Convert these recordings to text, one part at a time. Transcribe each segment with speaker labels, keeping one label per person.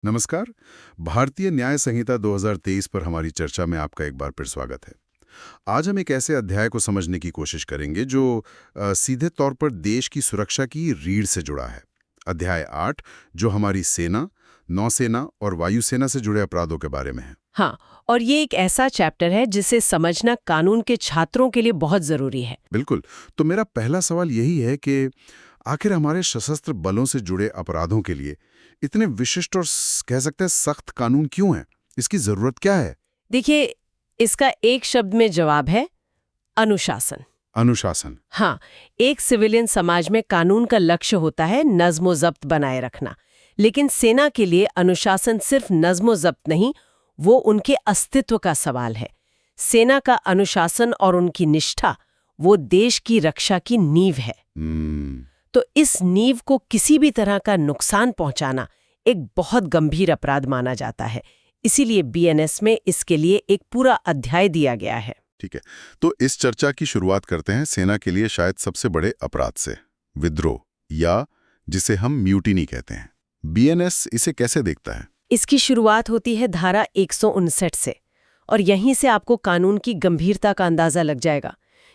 Speaker 1: नमस्कार। भारतीय न्याय संहिता 2023 पर हमारी चर्चा में आपका एक बार फिर स्वागत है। आज हम एक ऐसे अध्याय को समझने की कोशिश करेंगे जो सीधे तौर पर देश की सुरक्षा की रीढ़ से जुड़ा है। अध्याय 8 जो हमारी सेना, नौसेना और वायुसेना से जुड़े अपराधों के बारे में है।
Speaker 2: हाँ, और ये एक ऐसा चैप्टर है जिसे समझना कानून के छात्रों के लिए बहुत जरूरी है।
Speaker 1: बिल्कुल। तो मेरा पहला सवाल यही है कि आखिर हमारे सशस्त्र बलों से जुड़े अपराधों के लिए इतने विशिष्ट और कह सकते हैं सख्त कानून क्यों हैं? इसकी जरूरत क्या है?
Speaker 2: देखिए, इसका एक शब्द में जवाब है अनुशासन।
Speaker 1: अनुशासन।
Speaker 2: हाँ, एक सिविलियन समाज में कानून का लक्ष्य होता है नज्म ज़ब्त बनाए रखना, लेकिन सेना के लिए अनुशासन सिर्फ नज्म ज़ब्त नहीं, वो उनके अस्तित्व का सवाल है। सेना का अनुशासन और उनकी निष्ठा वो देश की रक्षा की नींव है। तो इस नींव को किसी भी तरह का नुकसान पहुंचाना एक बहुत गंभीर अपराध माना जाता है। इसीलिए बीएनएस में इसके लिए एक पूरा अध्याय दिया गया है।
Speaker 1: ठीक है, तो इस चर्चा की शुरुआत करते हैं सेना के लिए शायद सबसे बड़े अपराध से, विद्रोह, या जिसे हम म्यूटिनी कहते हैं। बीएनएस इसे कैसे देखता है?
Speaker 2: इसकी शुरुआत होती है धारा 159 से, और यहीं से आपको कानून की गंभीरता का अंदाजा लग जाएगा।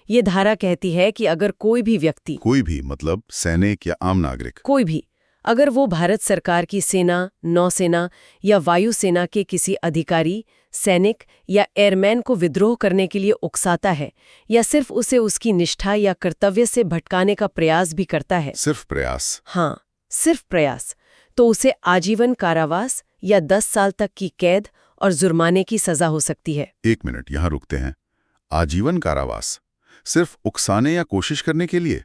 Speaker 2: ये धारा कहती है कि अगर कोई भी व्यक्ति,
Speaker 1: कोई भी मतलब सैनिक या आम नागरिक,
Speaker 2: कोई भी, अगर वो भारत सरकार की सेना, नौसेना या वायुसेना के किसी अधिकारी, सैनिक या एयरमैन को विद्रोह करने के लिए उकसाता है या सिर्फ उसे उसकी निष्ठा या कर्तव्य से भटकाने का प्रयास भी करता है,
Speaker 1: सिर्फ प्रयास,
Speaker 2: हाँ, सिर्फ प्रयास, तो उसे आजीवन कारावास या 10 साल तक की कैद और जुर्माने की सजा हो सकती है।
Speaker 1: 1 मिनट यहाँ रुकते हैं। आजीवन कारावास सिर्फ उकसाने या कोशिश करने के लिए?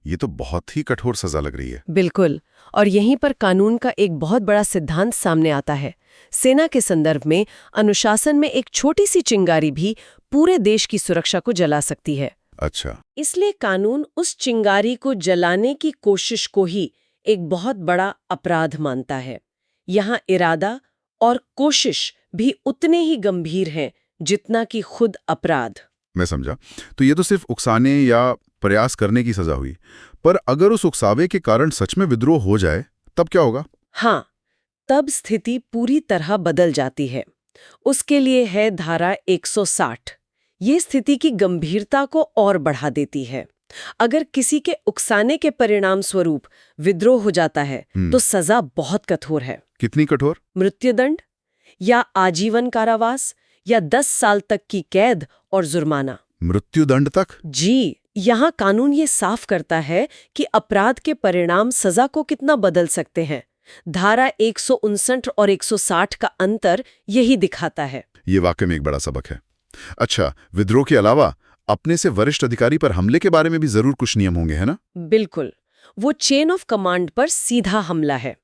Speaker 1: ये तो बहुत ही कठोर सजा लग रही है।
Speaker 2: बिल्कुल, और यहीं पर कानून का एक बहुत बड़ा सिद्धांत सामने आता है। सेना के संदर्भ में अनुशासन में एक छोटी सी चिंगारी भी पूरे देश की सुरक्षा को जला सकती है।
Speaker 1: अच्छा।
Speaker 2: इसलिए कानून उस चिंगारी को जलाने की कोशिश को ही एक बहुत बड़ा अपराध मानता है। यहाँ इरादा और कोशिश भी उतने ही गंभीर हैं जितना कि खुद अपराध।
Speaker 1: मैं समझा। तो ये तो सिर्फ उकसाने या प्रयास करने की सजा हुई, पर अगर उस उकसावे के कारण सच में विद्रोह हो जाए तब क्या होगा?
Speaker 2: हाँ, तब स्थिति पूरी तरह बदल जाती है। उसके लिए है धारा 160। ये स्थिति की गंभीरता को और बढ़ा देती है। अगर किसी के उकसाने के परिणाम स्वरूप विद्रोह हो जाता है तो सजा बहुत कठोर है।
Speaker 1: कितनी कठोर?
Speaker 2: मृत्युदंड या आजीवन कारावास या 10 साल तक की कैद और जुर्माना।
Speaker 1: मृत्युदंड तक?
Speaker 2: जी, यहाँ कानून ये साफ करता है कि अपराध के परिणाम सजा को कितना बदल सकते हैं। धारा 159 और 160 का अंतर यही दिखाता है।
Speaker 1: ये वाकई में एक बड़ा सबक है। अच्छा, विद्रोह के अलावा अपने से वरिष्ठ अधिकारी पर हमले के बारे में भी जरूर कुछ नियम होंगे, है ना?
Speaker 2: बिल्कुल, वो चेन ऑफ कमांड पर सीधा हमला है।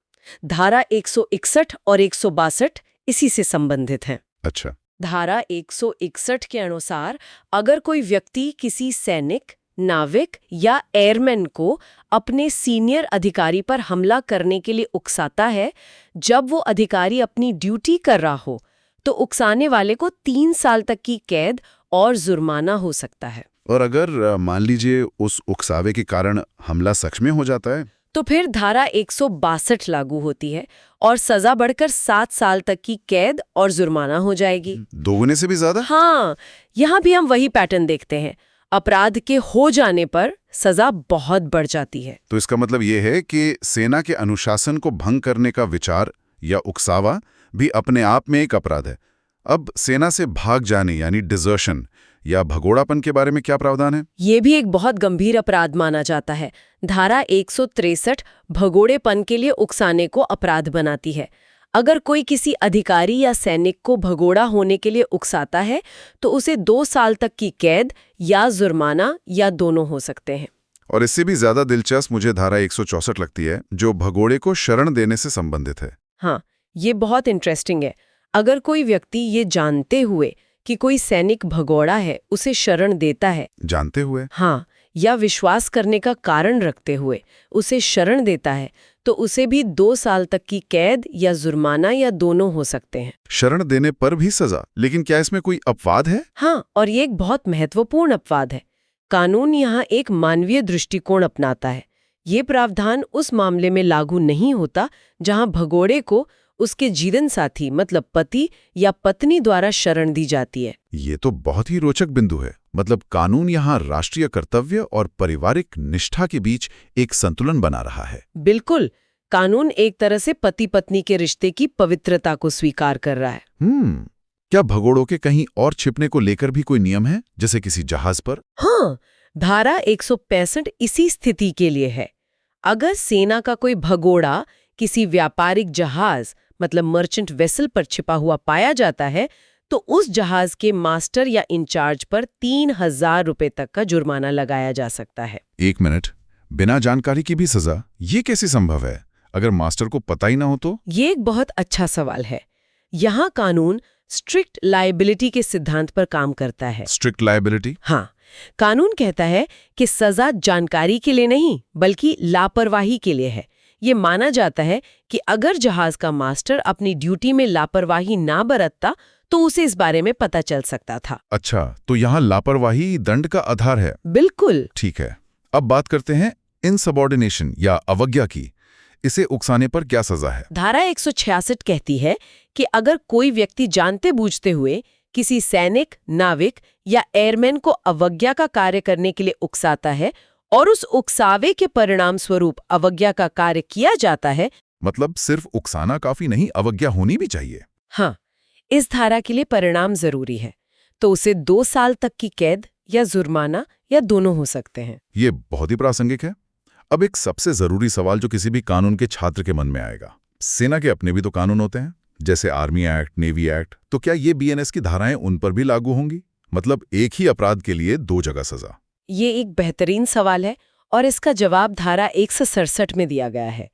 Speaker 2: धारा 161 और 162 इसी से संबंधित हैं।
Speaker 1: अच्छा।
Speaker 2: धारा 161 के अनुसार अगर कोई व्यक्ति किसी सैनिक, नाविक या एयरमैन को अपने सीनियर अधिकारी पर हमला करने के लिए उकसाता है जब वो अधिकारी अपनी ड्यूटी कर रहा हो, तो उकसाने वाले को 3 साल तक की कैद और जुर्माना हो सकता है।
Speaker 1: और अगर मान लीजिए उस उकसावे के कारण हमला सच में हो जाता है,
Speaker 2: तो फिर धारा 162 लागू होती है और सजा बढ़कर 7 साल तक की कैद और जुर्माना हो जाएगी।
Speaker 1: दोगुने से भी ज्यादा?
Speaker 2: हाँ, यहाँ भी हम वही पैटर्न देखते हैं। अपराध के हो जाने पर सजा बहुत बढ़ जाती है।
Speaker 1: तो इसका मतलब ये है कि सेना के अनुशासन को भंग करने का विचार या उकसावा भी अपने आप में एक अपराध है। अब सेना से भाग जाने यानी डिजर्शन या भगोड़ापन के बारे में क्या प्रावधान है?
Speaker 2: ये भी एक बहुत गंभीर अपराध माना जाता है। धारा 163 भगोड़ेपन के लिए उकसाने को अपराध बनाती है। अगर कोई किसी अधिकारी या सैनिक को भगोड़ा होने के लिए उकसाता है तो उसे 2 साल तक की कैद या जुर्माना या दोनों हो सकते हैं।
Speaker 1: और इससे भी ज्यादा दिलचस्प मुझे धारा 164 लगती है, जो भगोड़े को शरण देने से संबंधित है।
Speaker 2: हाँ, ये बहुत इंटरेस्टिंग है। अगर कोई व्यक्ति ये जानते हुए कि कोई सैनिक भगोड़ा है उसे शरण देता है,
Speaker 1: जानते हुए?
Speaker 2: हाँ, या विश्वास करने का कारण रखते हुए उसे शरण देता है, तो उसे भी 2 साल तक की कैद या जुर्माना या दोनों हो सकते हैं।
Speaker 1: शरण देने पर भी सजा? लेकिन क्या इसमें कोई अपवाद है?
Speaker 2: हाँ, और ये एक बहुत महत्वपूर्ण अपवाद है। कानून यहाँ एक मानवीय दृष्टिकोण अपनाता है। ये प्रावधान उस मामले में लागू नहीं होता जहाँ भगोड़े को उसके जीवन साथी मतलब पति या पत्नी द्वारा शरण दी जाती है।
Speaker 3: ये तो बहुत ही रोचक बिंदु है। मतलब कानून यहाँ राष्ट्रीय कर्तव्य और पारिवारिक निष्ठा के बीच एक संतुलन बना रहा है।
Speaker 2: बिल्कुल, कानून एक तरह से पति पत्नी के रिश्ते की पवित्रता को स्वीकार कर रहा है।
Speaker 3: क्या भगोड़ों के कहीं और छिपने को लेकर भी कोई नियम है, जैसे किसी जहाज पर?
Speaker 2: हाँ, धारा 165 इसी स्थिति के लिए है। अगर सेना का कोई भगोड़ा किसी व्यापारिक जहाज मतलब मर्चेंट वेसल पर छिपा हुआ पाया जाता है तो उस जहाज के मास्टर या इंचार्ज पर 3000 रुपए तक का जुर्माना लगाया जा सकता है।
Speaker 3: एक मिनट, बिना जानकारी की भी सजा? ये कैसे संभव है? अगर मास्टर को पता ही ना हो तो?
Speaker 2: ये एक बहुत अच्छा सवाल है। यहाँ कानून स्ट्रिक्ट लायबिलिटी के सिद्धांत पर काम करता है।
Speaker 3: Strict liability?
Speaker 2: हाँ, कानून कहता है कि सजा जानकारी के लिए नहीं बल्कि लापरवाही के लिए है। ये माना जाता है कि अगर जहाज का मास्टर अपनी ड्यूटी में लापरवाही ना बरतता तो उसे इस बारे में पता चल सकता था।
Speaker 3: अच्छा, तो यहाँ लापरवाही दंड का आधार है?
Speaker 2: बिल्कुल।
Speaker 3: ठीक है, अब बात करते हैं इनसबॉर्डिनेशन या अवज्ञा की। इसे उकसाने पर क्या सजा है?
Speaker 2: धारा 166 कहती है कि अगर कोई व्यक्ति जानते बूझते हुए किसी सैनिक, नाविक या एयरमैन को अवज्ञा का कार्य करने के लिए उकसाता है और उस उकसावे के परिणाम स्वरूप अवज्ञा का कार्य किया जाता है।
Speaker 3: मतलब सिर्फ उकसाना काफी नहीं, अवज्ञा होनी भी चाहिए।
Speaker 2: हाँ, इस धारा के लिए परिणाम जरूरी है, तो उसे 2 साल तक की कैद या जुर्माना या दोनों हो सकते हैं।
Speaker 3: ये बहुत ही प्रासंगिक है। अब एक सबसे जरूरी सवाल जो किसी भी कानून के छात्र के मन में आएगा। सेना के अपने भी तो कानून होते हैं, जैसे आर्मी एक्ट, नेवी एक्ट। तो क्या ये बीएनएस की धाराएं उन पर भी लागू होंगी? मतलब एक ही अपराध के लिए 2 जगह सजा?
Speaker 2: ये एक बेहतरीन सवाल है और इसका जवाब धारा 167 में दिया गया है।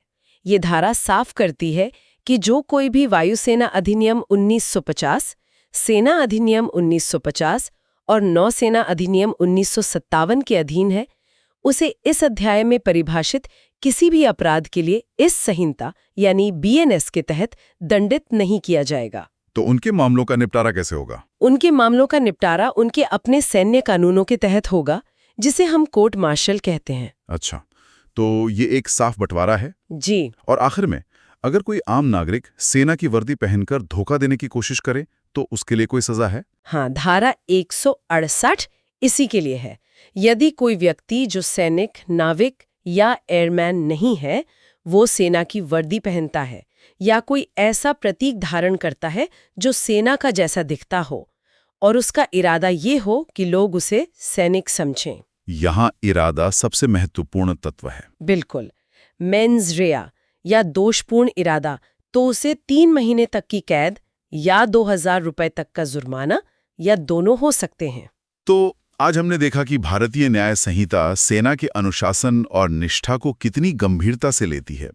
Speaker 2: ये धारा साफ करती है कि जो कोई भी वायुसेना अधिनियम 1950, सेना अधिनियम 1950 और नौसेना अधिनियम 1957 के अधीन है, उसे इस अध्याय में परिभाषित किसी भी अपराध के लिए इस संहिता यानी बीएनएस के तहत दंडित नहीं किया जाएगा।
Speaker 3: तो उनके मामलों का निपटारा कैसे होगा?
Speaker 2: उनके मामलों का निपटारा उनके अपने सैन्य कानूनों के तहत होगा, जिसे हम कोर्ट मार्शल कहते हैं।
Speaker 3: अच्छा, तो ये एक साफ बंटवारा है।
Speaker 2: जी।
Speaker 3: और आखिर में, अगर कोई आम नागरिक सेना की वर्दी पहनकर धोखा देने की कोशिश करे तो उसके लिए कोई सजा है?
Speaker 2: हाँ, धारा 168 इसी के लिए है। यदि कोई व्यक्ति जो सैनिक, नाविक या एयरमैन नहीं है, वो सेना की वर्दी पहनता है या कोई ऐसा प्रतीक धारण करता है जो सेना का जैसा दिखता हो और उसका इरादा ये हो कि लोग उसे सैनिक समझें।
Speaker 3: यहाँ इरादा सबसे महत्वपूर्ण तत्व है।
Speaker 2: बिल्कुल। मेंस रेया या दोषपूर्ण इरादा तो उसे 3 महीने तक की कैद या 2000 रुपए तक का जुर्माना या दोनों हो सकते हैं।
Speaker 3: तो आज हमने देखा कि भारतीय न्याय संहिता सेना के अनुशासन और निष्ठा को कितनी गंभीरता से लेती है।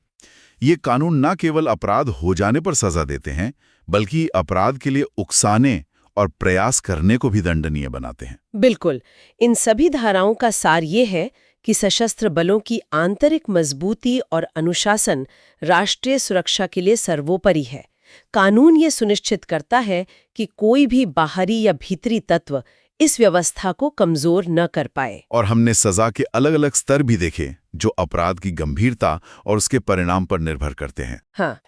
Speaker 3: ये कानून न केवल अपराध हो जाने पर सजा देते हैं, बल्कि अपराध के लिए उकसाने और प्रयास करने को भी दंडनीय बनाते हैं।
Speaker 2: बिल्कुल। इन सभी धाराओं का सार ये है कि सशस्त्र बलों की आंतरिक मजबूती और अनुशासन राष्ट्रीय सुरक्षा के लिए सर्वोपरि है। कानून ये सुनिश्चित करता है कि कोई भी बाहरी या भीतरी तत्व इस व्यवस्था को कमजोर न कर पाए।
Speaker 3: और हमने सजा के अलग अलग स्तर भी देखे जो अपराध की गंभीरता और उसके परिणाम पर निर्भर करते हैं।
Speaker 2: हाँ,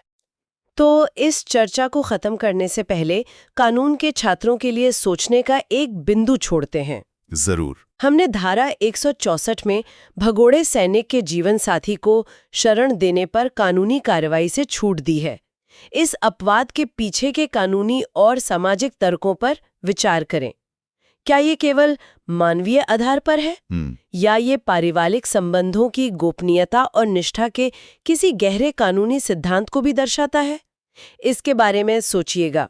Speaker 2: तो इस चर्चा को खत्म करने से पहले कानून के छात्रों के लिए सोचने का एक बिंदु छोड़ते हैं।
Speaker 3: जरूर।
Speaker 2: हमने धारा 164 में भगोड़े सैनिक के जीवन साथी को शरण देने पर कानूनी कार्रवाई से छूट दी है। इस अपवाद के पीछे के कानूनी और सामाजिक तर्कों पर विचार करें। क्या ये केवल मानवीय आधार पर है या ये पारिवारिक संबंधों की गोपनीयता और निष्ठा के किसी गहरे कानूनी सिद्धांत को भी दर्शाता है? इसके बारे में सोचिएगा।